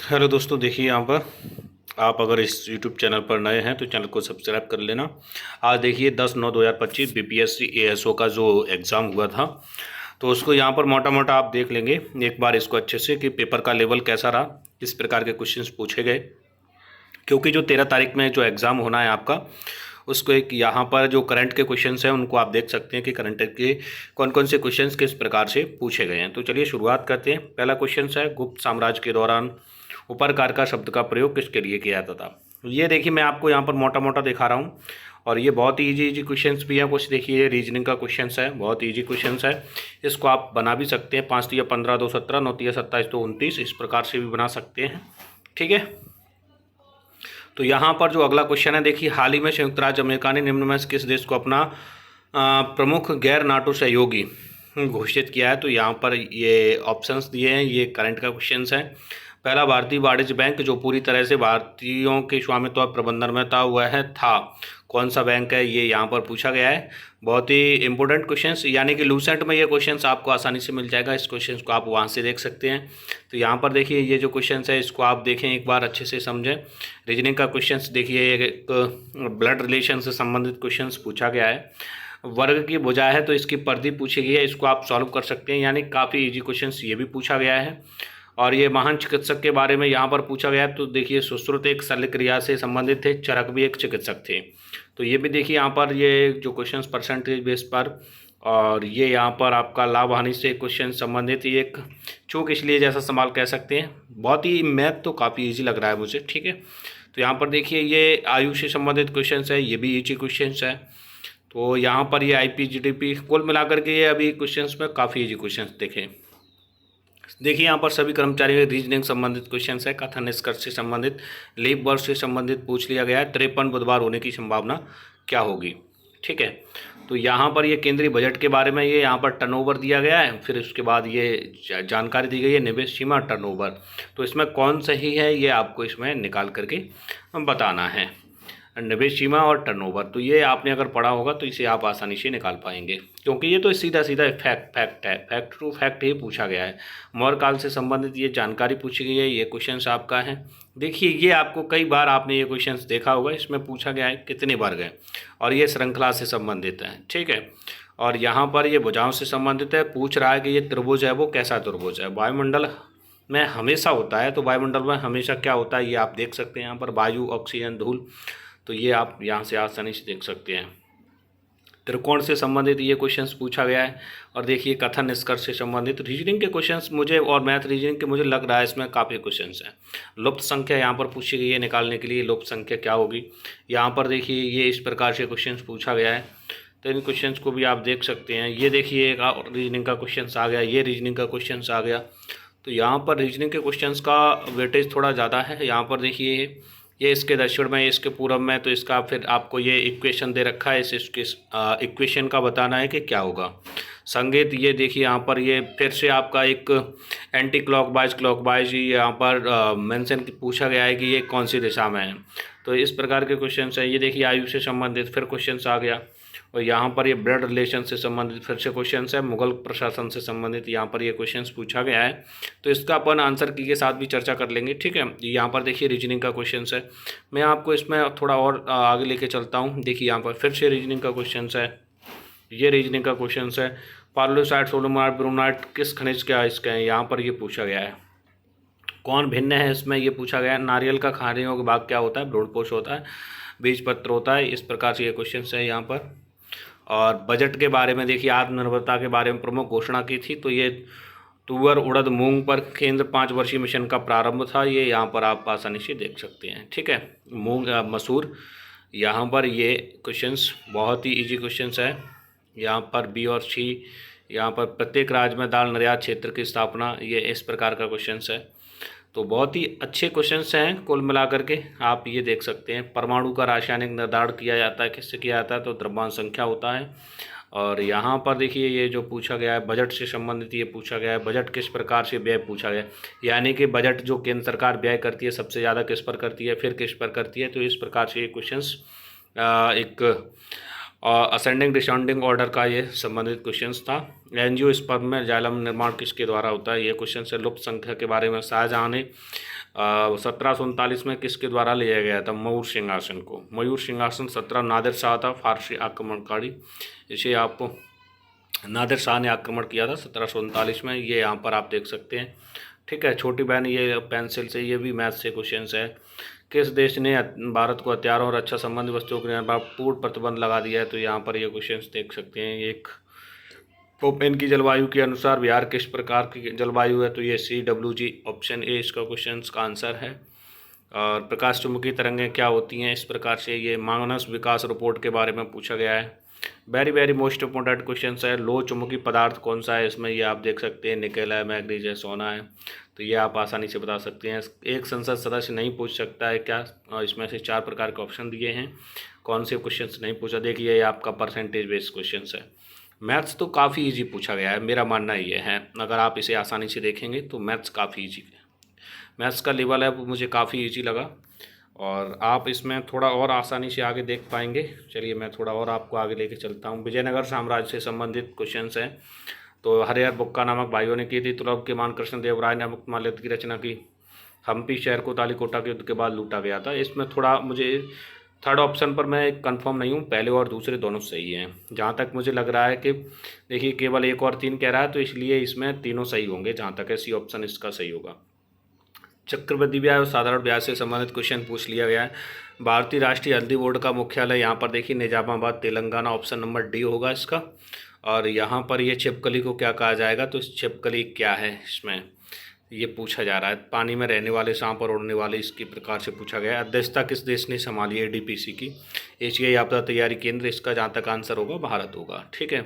Hello दोस्तों, देखिए यहाँ पर आप अगर इस यूट्यूब चैनल पर नए हैं तो चैनल को सब्सक्राइब कर लेना। आज देखिए 10/9/2025 बीपीएससी एएसओ का जो एग्ज़ाम हुआ था तो उसको यहाँ पर मोटा मोटा आप देख लेंगे एक बार इसको अच्छे से कि पेपर का लेवल कैसा रहा, किस प्रकार के क्वेश्चंस पूछे गए। क्योंकि जो 13 तारीख में जो एग्ज़ाम होना है आपका, उसको एक यहाँ पर जो करंट के क्वेश्चंस हैं उनको आप देख सकते हैं कि करंट के कौन कौन से क्वेश्चंस किस प्रकार से पूछे गए हैं। तो चलिए शुरुआत करते हैं। पहला क्वेश्चन है, गुप्त साम्राज्य के दौरान उपरकार का शब्द का प्रयोग किसके लिए किया जाता था। ये देखिए मैं आपको यहाँ पर मोटा मोटा दिखा रहा हूँ और ये बहुत ही इजी क्वेश्चंस भी हैं। कुछ देखिए ये रीजनिंग का क्वेश्चंस है, बहुत इजी क्वेश्चंस है। इसको आप बना भी सकते हैं। 5 या 15, 2 17, 9 या 27 तो 29, इस प्रकार से भी बना सकते हैं। ठीक है, तो यहाँ पर जो अगला क्वेश्चन है, देखिए हाल ही में संयुक्त राज्य अमेरिका ने निम्न में से किस देश को अपना प्रमुख गैर नाटो सहयोगी घोषित किया है। तो यहाँ पर ये ऑप्शंस दिए हैं, ये करंट का क्वेश्चन है। पहला, भारतीय वाणिज्य बैंक जो पूरी तरह से भारतीयों के स्वामित्व और प्रबंधन में था कौन सा बैंक है, ये यहाँ पर पूछा गया है। बहुत ही इंपॉर्टेंट क्वेश्चंस, यानी कि लूसेंट में ये क्वेश्चंस आपको आसानी से मिल जाएगा। इस क्वेश्चंस को आप वहाँ से देख सकते हैं। तो यहाँ पर देखिए ये जो क्वेश्चंस है इसको आप देखें, एक बार अच्छे से समझें। रीजनिंग का क्वेश्चंस देखिए, एक ब्लड रिलेशन से संबंधित क्वेश्चंस पूछा गया है। वर्ग की भुजा है तो इसकी परिधि पूछी गई है, इसको आप सॉल्व कर सकते हैं, यानी काफ़ी इजी क्वेश्चंस ये भी पूछा गया है। और ये महान चिकित्सक के बारे में यहाँ पर पूछा गया है। तो देखिए सुश्रुत एक शल्य क्रिया से संबंधित थे, चरक भी एक चिकित्सक थे। तो ये भी देखिए यहाँ पर ये जो क्वेश्चंस परसेंटेज बेस पर, और ये यहाँ पर आपका लाभ हानि से क्वेश्चन संबंधित, ये एक चूक इसलिए जैसा सवाल कह सकते हैं। बहुत ही मैथ तो काफ़ी ईजी लग रहा है मुझे। ठीक है, तो यहाँ पर देखिए ये आयु से संबंधित क्वेश्चन है, ये भी ईजी क्वेश्चन है। तो यहाँ पर ये आईपी जीडीपी कुल मिलाकर के ये अभी क्वेश्चंस में काफ़ी इजी क्वेश्चंस देखें। देखिए यहाँ पर सभी कर्मचारियों के रीजनिंग संबंधित क्वेश्चंस है। कथन निष्कर्ष से संबंधित, लीप वर्ष से संबंधित पूछ लिया गया है। 53 बुधवार होने की संभावना क्या होगी। ठीक है, तो यहाँ पर ये केंद्रीय बजट के बारे में ये यहाँ पर टर्नओवर दिया गया है। फिर उसके बाद ये जानकारी दी गई है निवेश सीमा टर्नओवर। तो इसमें कौन सही है ये आपको इसमें निकाल करके बताना है, निवेश सीमा और टर्नओवर। तो ये आपने अगर पढ़ा होगा तो इसे आप आसानी से निकाल पाएंगे, क्योंकि ये तो सीधा सीधा फैक्ट है, फैक्ट टू फैक्ट ही पूछा गया है। मौर्य काल से संबंधित ये जानकारी पूछी गई है, ये क्वेश्चन आपका है। देखिए ये आपको कई बार आपने ये क्वेश्चन देखा होगा, इसमें पूछा गया है कितने वर्ग हैं, और ये श्रृंखला से संबंधित है। ठीक है, और यहाँ पर ये भुजाओं से संबंधित है। पूछ रहा है कि ये त्रिभुज है वो कैसा त्रिभुज है। वायुमंडल में हमेशा होता है, तो वायुमंडल में हमेशा क्या होता है ये आप देख सकते हैं यहाँ पर, वायु, ऑक्सीजन, धूल। तो ये आप यहाँ से आसानी से देख सकते हैं। त्रिकोण से संबंधित ये क्वेश्चंस पूछा गया है। और देखिए कथन निष्कर्ष से संबंधित रीजनिंग के क्वेश्चंस मुझे, और मैथ रीजनिंग के मुझे लग रहा है इसमें काफ़ी क्वेश्चंस हैं। लुप्त संख्या यहाँ पर पूछी गई है, निकालने के लिए लुप्त संख्या क्या होगी। यहाँ पर देखिए ये इस प्रकार से क्वेश्चंस पूछा गया है, तो इन क्वेश्चंस को भी आप देख सकते हैं। ये देखिए एक रीजनिंग का क्वेश्चन आ गया, ये रीजनिंग का क्वेश्चन आ गया। तो यहाँ पर रीजनिंग के क्वेश्चंस का वेटेज थोड़ा ज़्यादा है। यहाँ पर देखिए ये इसके दक्षिण में, इसके पूर्व में, तो इसका फिर आपको ये इक्वेशन दे रखा है, इसके इक्वेशन का बताना है कि क्या होगा। संगीत, ये देखिए यहाँ पर ये फिर से आपका एक एंटी क्लॉकवाइज यहाँ पर मेंशन पूछा गया है कि ये कौन सी दिशा में है। तो इस प्रकार के क्वेश्चन है। ये देखिए आयु से संबंधित फिर क्वेश्चन आ गया। और यहाँ पर ये ब्लड रिलेशन से संबंधित फिर से क्वेश्चन है। मुगल प्रशासन से संबंधित यहाँ पर ये क्वेश्चंस पूछा गया है, तो इसका अपन आंसर की के साथ भी चर्चा कर लेंगे। ठीक है, यहाँ पर देखिए रीजनिंग का क्वेश्चन है। मैं आपको इसमें थोड़ा और आगे लेके चलता हूँ। देखिए यहाँ पर फिर से रीजनिंग का क्वेश्चन है, ये रीजनिंग का क्वेश्चन है। पार्लोसाइट, सोलोमाइट, ब्रोमाइट किस खनिज का इसका है, यहाँ पर ये पूछा गया है। कौन भिन्न है इसमें, ये पूछा गया है। नारियल का खाने योग्य भाग क्या होता है, भ्रूणपोष होता है, बीज पत्र होता है। इस प्रकार से ये क्वेश्चन है यहाँ पर। और बजट के बारे में देखिए, आत्मनिर्भरता के बारे में प्रमुख घोषणा की थी, तो ये तुअर, उड़द, मूंग पर केंद्र 5 वर्षीय मिशन का प्रारंभ था। ये यहाँ पर आप आसानी से देख सकते हैं। ठीक है, मूंग, मसूर, यहाँ पर ये क्वेश्चंस बहुत ही इजी क्वेश्चंस है। यहाँ पर बी और सी, यहाँ पर प्रत्येक राज्य में दाल निर्यात क्षेत्र की स्थापना, ये इस प्रकार का क्वेश्चंस है। तो बहुत ही अच्छे क्वेश्चंस हैं कुल मिलाकर के, आप ये देख सकते हैं। परमाणु का रासायनिक निर्धारण किया जाता है, किससे किया जाता है, तो द्रव्यमान संख्या होता है। और यहाँ पर देखिए ये जो पूछा गया है बजट से संबंधित, ये पूछा गया है बजट किस प्रकार से व्यय पूछा गया है, यानी कि बजट जो केंद्र सरकार व्यय करती है सबसे ज़्यादा किस पर करती है, फिर किस पर करती है। तो इस प्रकार से ये क्वेश्चंस एक असेंडिंग डिसेंडिंग ऑर्डर का ये संबंधित क्वेश्चंस था। एंजियोस्पर्म में जाइलम निर्माण किसके द्वारा होता है, ये क्वेश्चन है। लुप्त संख्या के बारे में शाहजहाँ ने 1739 में किसके द्वारा लिया गया था मयूर सिंहासन को? मयूर सिंहासन 17 नादिर शाह था, फारसी आक्रमणकारी। इसे आपको नादिर शाह ने आक्रमण किया था 1739 में, ये यहाँ पर आप देख सकते हैं। ठीक है, छोटी बहन ये पेंसिल से, ये भी मैथ से क्वेश्चन है। किस देश ने भारत को हथियारों और रक्षा संबंधी वस्तुओं के निर्माण पर पूर्ण प्रतिबंध लगा दिया है? तो यहाँ पर ये क्वेश्चन देख सकते हैं। एक ओपेन की जलवायु के अनुसार बिहार किस प्रकार की जलवायु है? तो ये CWG ऑप्शन ए इसका क्वेश्चन का आंसर है। और प्रकाश चुंबकीय तरंगें क्या होती हैं? इस प्रकार से ये मानस विकास रिपोर्ट के बारे में पूछा गया है। Very very most important question है। लो चुंबकीय पदार्थ कौन सा है? इसमें ये आप देख सकते हैं, निकेल है, मैग्नीज है, सोना है। तो ये आप आसानी से बता सकते हैं। एक संसद सदस्य नहीं पूछ सकता है क्या? इसमें से 4 प्रकार के ऑप्शन दिए हैं, कौन से क्वेश्चन नहीं पूछा? देखिए ये आपका परसेंटेज बेस्ड क्वेश्चन है। मैथ्स तो काफ़ी इजी पूछा गया है, मेरा मानना ये है। अगर आप इसे आसानी से देखेंगे तो मैथ्स काफ़ी इजी है। मैथ्स का लेवल है वो मुझे काफ़ी इजी लगा, और आप इसमें थोड़ा और आसानी से आगे देख पाएंगे। चलिए मैं थोड़ा और आपको आगे लेके चलता हूँ। विजयनगर साम्राज्य से संबंधित क्वेश्चंस हैं। तो हरिहर बुक्का नामक भाइयों ने की थी। तुगलक के मान कृष्ण देव राय ने मुक्तमाल्यद की रचना की। हम्पी शहर को तालीकोटा के युद्ध के बाद लूटा गया था। इसमें थोड़ा मुझे थर्ड ऑप्शन पर मैं कंफर्म नहीं हूँ, पहले और दूसरे दोनों सही हैं जहाँ तक मुझे लग रहा है। कि देखिए केवल 1 और 3 कह रहा है, तो इसलिए इसमें तीनों सही होंगे जहाँ तक है। सी ऑप्शन इसका सही होगा। चक्रवृद्धि ब्याज और साधारण ब्याज से संबंधित क्वेश्चन पूछ लिया गया है। भारतीय राष्ट्रीय हल्दी बोर्ड का मुख्यालय यहाँ पर देखिए Nizamabad Telangana, option number D होगा इसका। और यहाँ पर ये छिपकली को क्या कहा जाएगा? तो छिपकली क्या है इसमें ये पूछा जा रहा है। पानी में रहने वाले, सांप और उड़ने वाले, इसके प्रकार से पूछा गया है। अध्यक्षता किस देश ने संभाली है ADPC की? एशियाई आपदा तैयारी केंद्र, इसका जहाँ तक आंसर होगा भारत होगा। ठीक है,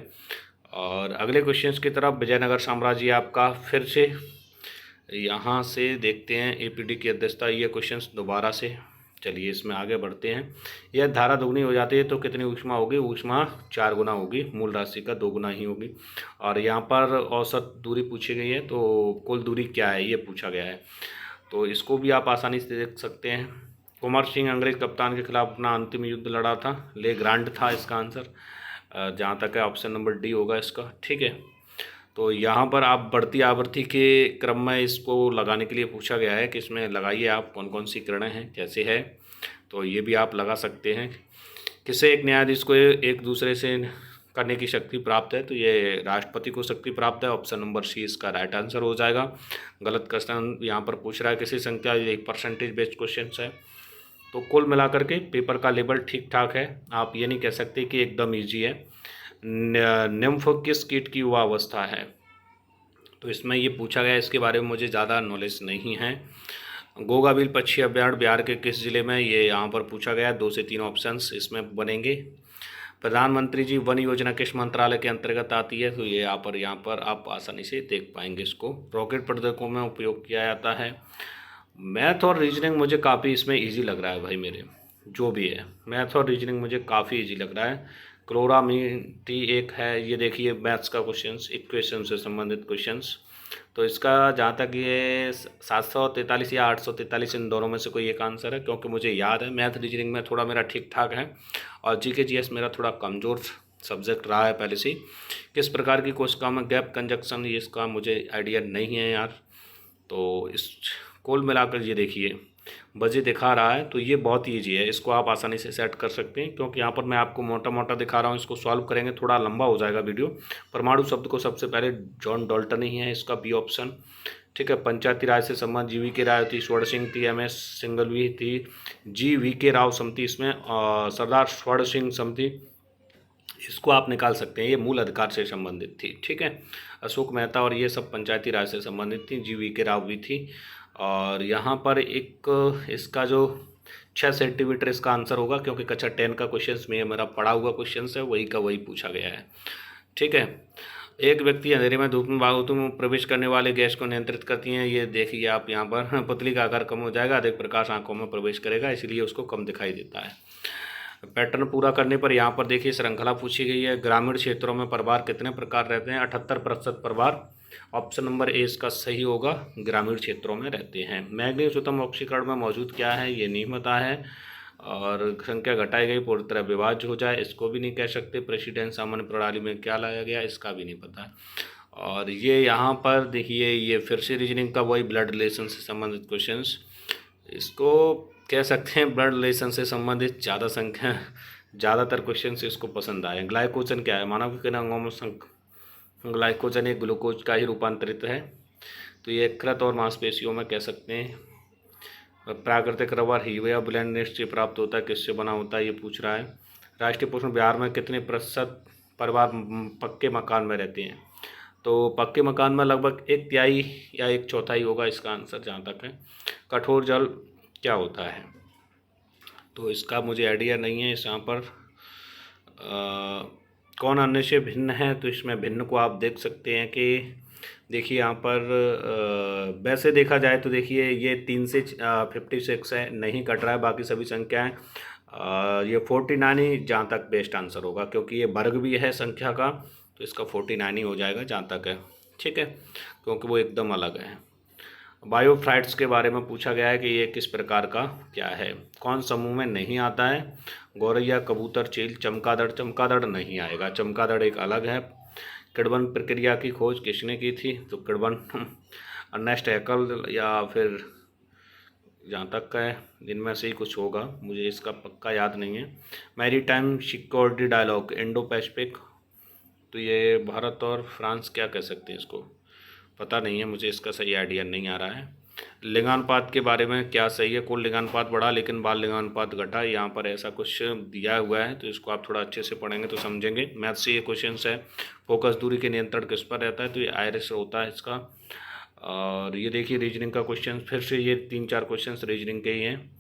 और अगले क्वेश्चन की तरफ। विजयनगर साम्राज्य आपका फिर से यहाँ से देखते हैं। APD की अध्यक्षता, ये क्वेश्चन दोबारा से। चलिए इसमें आगे बढ़ते हैं। यह धारा दोगुनी हो जाती है तो कितनी ऊष्मा होगी? ऊष्मा 4 गुना होगी, मूल राशि का 2 गुना ही होगी। और यहाँ पर औसत दूरी पूछी गई है, तो कुल दूरी क्या है ये पूछा गया है। तो इसको भी आप आसानी से देख सकते हैं। कुंवर सिंह अंग्रेज कप्तान के खिलाफ अपना अंतिम युद्ध लड़ा था। ले ग्रांड था इसका आंसर, जहाँ तक है ऑप्शन नंबर डी होगा इसका। ठीक है, तो यहाँ पर आप बढ़ती आवृत्ति के क्रम में इसको लगाने के लिए पूछा गया है कि इसमें लगाइए आप कौन कौन सी किरणें हैं, कैसे है। तो ये भी आप लगा सकते हैं। किसे एक न्यायाधीश को एक दूसरे से करने की शक्ति प्राप्त है? तो ये राष्ट्रपति को शक्ति प्राप्त है, ऑप्शन नंबर सी इसका राइट आंसर हो जाएगा। गलत क्वेश्चन यहाँ पर पूछ रहा है किसी संख्या, ये एक परसेंटेज बेस्ड क्वेश्चन है। तो कुल मिलाकर के पेपर का लेवल ठीक ठाक है, आप ये नहीं कह सकते कि एकदम ईजी है। निम्फ किस कीट की युवा अवस्था है? तो इसमें ये पूछा गया, इसके बारे में मुझे ज़्यादा नॉलेज नहीं है। गोगाबिल पक्षी अभ्यारण्य बिहार के किस जिले में? ये यहाँ पर पूछा गया। 2 से 3 ऑप्शंस इसमें बनेंगे। प्रधानमंत्री जी वन योजना किस मंत्रालय के अंतर्गत आती है? तो ये यहाँ पर आप आसानी से देख पाएंगे इसको। रॉकेट प्रदर्शकों में उपयोग किया जाता है। मैथ और रीजनिंग मुझे काफ़ी इसमें ईजी लग रहा है भाई, मेरे जो भी है मैथ और रीजनिंग मुझे काफ़ी ईजी लग रहा है। क्लोरामिटी एक है, ये देखिए मैथ्स का क्वेश्चंस, इक्वेशन से संबंधित क्वेश्चंस। तो इसका जहाँ तक ये 743 या 843 इन दोनों में से कोई एक आंसर है, क्योंकि मुझे याद है। मैथ रीजनिंग में थोड़ा मेरा ठीक ठाक है, और GK GS मेरा थोड़ा कमज़ोर सब्जेक्ट रहा है पहले से। किस प्रकार की कोशिका में गैप कंजक्शन, ये इसका मुझे आइडिया नहीं है यार। तो इस कुल मिलाकर ये देखिए बजे दिखा रहा है, तो ये बहुत ईजी है, इसको आप आसानी से सेट कर सकते हैं। क्योंकि यहाँ पर मैं आपको मोटा मोटा दिखा रहा हूँ, इसको सॉल्व करेंगे थोड़ा लंबा हो जाएगा वीडियो। परमाणु शब्द को सबसे पहले जॉन डाल्टन ही है, इसका बी ऑप्शन। ठीक है, पंचायती राज से संबंध GVK राय थी, स्वर्ण सिंह थी, MS सिंघलवी थी, GVK राव समिति इसमें, सरदार स्वर्ण सिंह समिति, इसको आप निकाल सकते हैं, ये मूल अधिकार से संबंधित थी। ठीक है, अशोक मेहता और ये सब पंचायती राज से संबंधित थी, GVK राव भी थी। और यहाँ पर एक इसका जो 6 सेंटीमीटर इसका आंसर होगा, क्योंकि कक्षा 10 का क्वेश्चन में मेरा पढ़ा हुआ क्वेश्चन है, वही का वही पूछा गया है। ठीक है, एक व्यक्ति अंधेरे में धूप में प्रवेश करने वाले गैस को नियंत्रित करती हैं। ये देखिए आप यहाँ पर पुतली का आकार कम हो जाएगा, अधिक प्रकाश आंखों में प्रवेश करेगा, इसलिए उसको कम दिखाई देता है। पैटर्न पूरा करने पर यहाँ पर देखिए श्रृंखला पूछी गई है। ग्रामीण क्षेत्रों में परिवार कितने प्रकार रहते हैं? 78% परिवार, ऑप्शन नंबर ए इसका सही होगा, ग्रामीण क्षेत्रों में रहते हैं। मैग्नीज उत्तम ऑक्सीकरण में मौजूद क्या है? ये नहीं पता है। और संख्या घटाई गई पूरी तरह विभाज्य हो जाए, इसको भी नहीं कह सकते। प्रेसिडेंट सामान्य प्रणाली में क्या लाया गया? इसका भी नहीं पता है। और ये यहाँ पर देखिए, ये फिर से रीजनिंग का वही ब्लड रिलेशन से संबंधित क्वेश्चंस, इसको कह सकते हैं ब्लड रिलेशन से संबंधित ज़्यादातर क्वेश्चंस इसको पसंद आए। ग्लाइकोजन क्या है? मानव के अंगों में ग्लाइकोजन एक ग्लूकोज का ही रूपांतरित है। तो ये कृत और मांसपेशियों में कह सकते हैं। प्राकृतिक रबर हीवे ब्लेंड से प्राप्त होता है, किससे बना होता है, ये पूछ रहा है। राष्ट्रीय पोषण बिहार में कितने प्रतिशत परिवार पक्के मकान में रहते हैं? तो पक्के मकान में लगभग 1/3 या 1/4 होगा इसका आंसर, जहाँ तक है। कठोर जल क्या होता है? तो इसका मुझे आइडिया नहीं है। इस यहाँ पर कौन अन्य से भिन्न है? तो इसमें भिन्न को आप देख सकते हैं कि देखिए यहाँ पर वैसे देखा जाए तो देखिए ये 3 से 56 है, नहीं कट रहा है बाकी सभी संख्याएं। ये 49 ही जहाँ तक बेस्ट आंसर होगा, क्योंकि ये वर्ग भी है संख्या का, तो इसका 49 ही हो जाएगा जहाँ तक है, ठीक है, क्योंकि वो एकदम अलग है। बायोफ्राइट्स के बारे में पूछा गया है कि ये किस प्रकार का क्या है, कौन समूह में नहीं आता है? गौरैया, कबूतर, चील, चमगादड़। चमगादड़ नहीं आएगा, चमगादड़ एक अलग है। किण्वन प्रक्रिया की खोज किसने की थी? तो किण्वन अर्नेस्ट हैकेल या फिर जहाँ तक का है इनमें से ही कुछ होगा, मुझे इसका पक्का याद नहीं है। Maritime security dialogue Indo Pacific, तो ये भारत और फ्रांस क्या कह सकते हैं इसको, पता नहीं है मुझे, इसका सही आइडिया नहीं आ रहा है। लिंगानुपात के बारे में क्या सही है? कुल लिंगानुपात बढ़ा लेकिन बाल लिंगानुपात घटा, यहाँ पर ऐसा कुछ दिया हुआ है, तो इसको आप थोड़ा अच्छे से पढ़ेंगे तो समझेंगे। मैथ से ये क्वेश्चन है। फोकस दूरी के नियंत्रण किस पर रहता है? तो ये आयरिस होता है इसका। और ये देखिए रीजनिंग का क्वेश्चन, फिर से ये 3-4 क्वेश्चन रीजनिंग के ही हैं।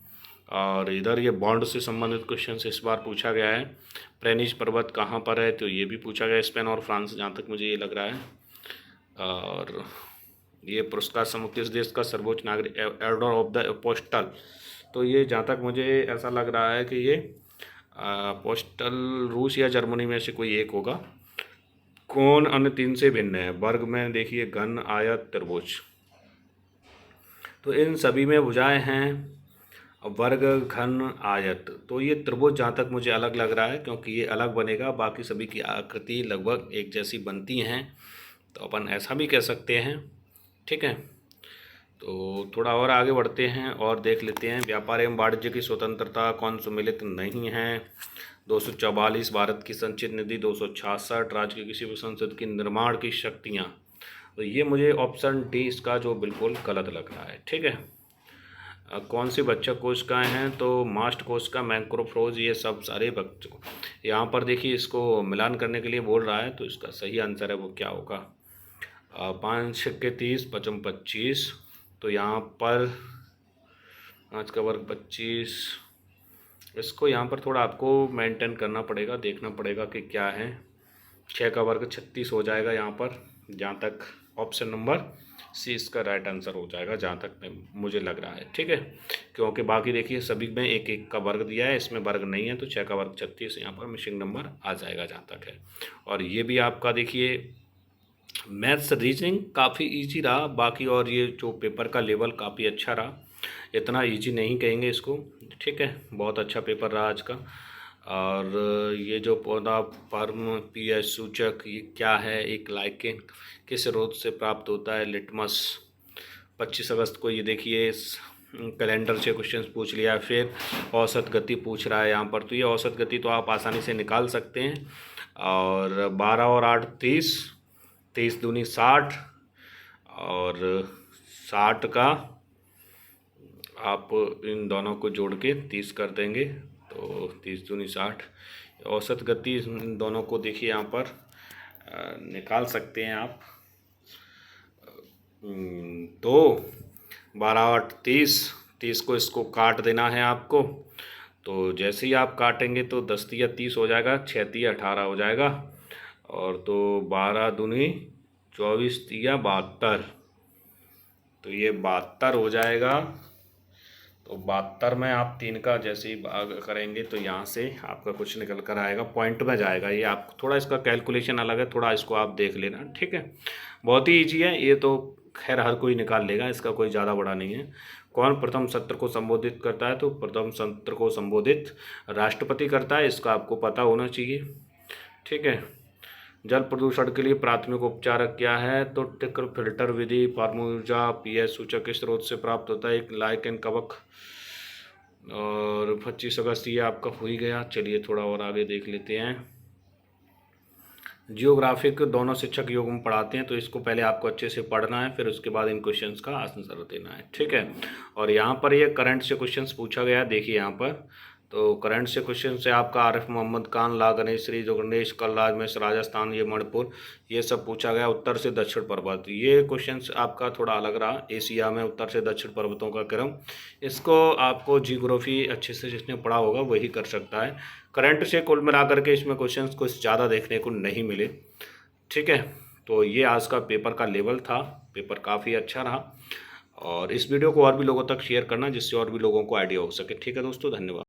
और इधर ये बॉन्ड से संबंधित क्वेश्चन इस बार पूछा गया है। प्रेनिस पर्वत कहाँ पर है? तो ये भी पूछा गया, स्पेन और फ्रांस जहाँ तक मुझे ये लग रहा है। और ये पुरस्कार समूह किस देश का सर्वोच्च नागरिक, ऑर्डर ऑफ द अपोस्टल, तो ये जहाँ तक मुझे ऐसा लग रहा है कि ये अपोस्टल रूस या जर्मनी में से कोई एक होगा। कौन अन्य 3 से भिन्न है? वर्ग में देखिए घन, आयत, त्रिभुज, तो इन सभी में भुजाएं हैं, वर्ग, घन, आयत। तो ये त्रिभुज जहाँ तक मुझे अलग लग रहा है, क्योंकि ये अलग बनेगा, बाकी सभी की आकृति लगभग एक जैसी बनती हैं, तो अपन ऐसा भी कह सकते हैं, ठीक है। तो थोड़ा और आगे बढ़ते हैं और देख लेते हैं। व्यापार एवं वाणिज्य की स्वतंत्रता कौन सम्मिलित नहीं है? 244 भारत की संचित निधि, 266 राज्य की किसी भी संसद की निर्माण की शक्तियाँ। तो ये मुझे ऑप्शन डी इसका जो बिल्कुल गलत लग रहा है, ठीक है। कौन सी बच्चा कोशिकाएँ हैं? तो मास्ट कोशिका, मैक्रोफोज, ये सब सारे बच्चों। यहाँ पर देखिए इसको मिलान करने के लिए बोल रहा है, तो इसका सही आंसर है वो क्या होगा? 5 के 30, 55 25, तो यहाँ पर 5 का वर्ग 25, इसको यहाँ पर थोड़ा आपको मेंटेन करना पड़ेगा, देखना पड़ेगा कि क्या है। 6 का वर्ग 36 हो जाएगा यहाँ पर, जहाँ तक ऑप्शन नंबर सी इसका राइट आंसर हो जाएगा, जहाँ तक मुझे लग रहा है, ठीक है। क्योंकि बाकी देखिए सभी में 1-1 का वर्ग दिया है, इसमें वर्ग नहीं है, तो 6 का वर्ग 36 यहाँ पर मिसिंग नंबर आ जाएगा जहाँ तक है। और ये भी आपका देखिए मैथ्स रीजनिंग काफ़ी इजी रहा बाकी, और ये जो पेपर का लेवल काफ़ी अच्छा रहा, इतना इजी नहीं कहेंगे इसको, ठीक है। बहुत अच्छा पेपर रहा आज का। और ये जो पौधा फर्म पीएच सूचक ये क्या है? एक लाइकेन किस स्रोत से प्राप्त होता है? लिटमस। 25 अगस्त को ये देखिए इस कैलेंडर से क्वेश्चंस पूछ लिया। फिर औसत गति पूछ रहा है यहाँ पर, तो ये औसत गति तो आप आसानी से निकाल सकते हैं। और 12 और 8 30, 30 दूनी 60, और 60 का आप इन दोनों को जोड़ के 30 कर देंगे, तो 30 दूनी 60। औसत गति इन दोनों को देखिए यहाँ पर निकाल सकते हैं आप। तो 12 8 30, 30 को इसको काट देना है आपको, तो जैसे ही आप काटेंगे तो 10 या 30 हो जाएगा, 6 या 18 हो जाएगा, और तो 12 दूनी 24 या 72, तो ये 72 हो जाएगा। तो 72 में आप 3 का जैसे ही भाग करेंगे तो यहाँ से आपका कुछ निकल कर आएगा, पॉइंट में जाएगा। ये आप थोड़ा इसका कैलकुलेशन अलग है, थोड़ा इसको आप देख लेना, ठीक है। बहुत ही ईजी है ये तो, खैर हर कोई निकाल लेगा, इसका कोई ज़्यादा बड़ा नहीं है। कौन प्रथम सत्र को संबोधित करता है? तो प्रथम सत्र को संबोधित राष्ट्रपति करता है, इसका आपको पता होना चाहिए, ठीक है। जल प्रदूषण के लिए प्राथमिक उपचार क्या है? तो टिक्र फिल्टर विधि, फार्मूजा पीएच सूचक के स्रोत से प्राप्त होता है, एक लाइकेन कवक। और 25 अगस्त ये आपका हो ही गया। चलिए थोड़ा और आगे देख लेते हैं। जियोग्राफिक दोनों शिक्षक योग में पढ़ाते हैं, तो इसको पहले आपको अच्छे से पढ़ना है, फिर उसके बाद इन क्वेश्चंस का आंसर देना है, ठीक है। और यहाँ पर ये करंट से क्वेश्चंस पूछा गया, देखिए यहाँ पर। तो करंट से क्वेश्चन से आपका आरिफ मोहम्मद खान, ला गणेश श्री, जो गणेश कलराज में राजस्थान, ये मणिपुर, ये सब पूछा गया। उत्तर से दक्षिण पर्वत, ये क्वेश्चंस आपका थोड़ा अलग रहा। एशिया में उत्तर से दक्षिण पर्वतों का क्रम, इसको आपको जियोग्राफी अच्छे से जिसने पढ़ा होगा वही कर सकता है। करंट से कुल मिलाकर के इसमें क्वेश्चंस कुछ ज़्यादा देखने को नहीं मिले, ठीक है। तो ये आज का पेपर का लेवल था, पेपर काफ़ी अच्छा रहा। और इस वीडियो को और भी लोगों तक शेयर करना, जिससे और भी लोगों को आइडिया हो सके, ठीक है दोस्तों, धन्यवाद।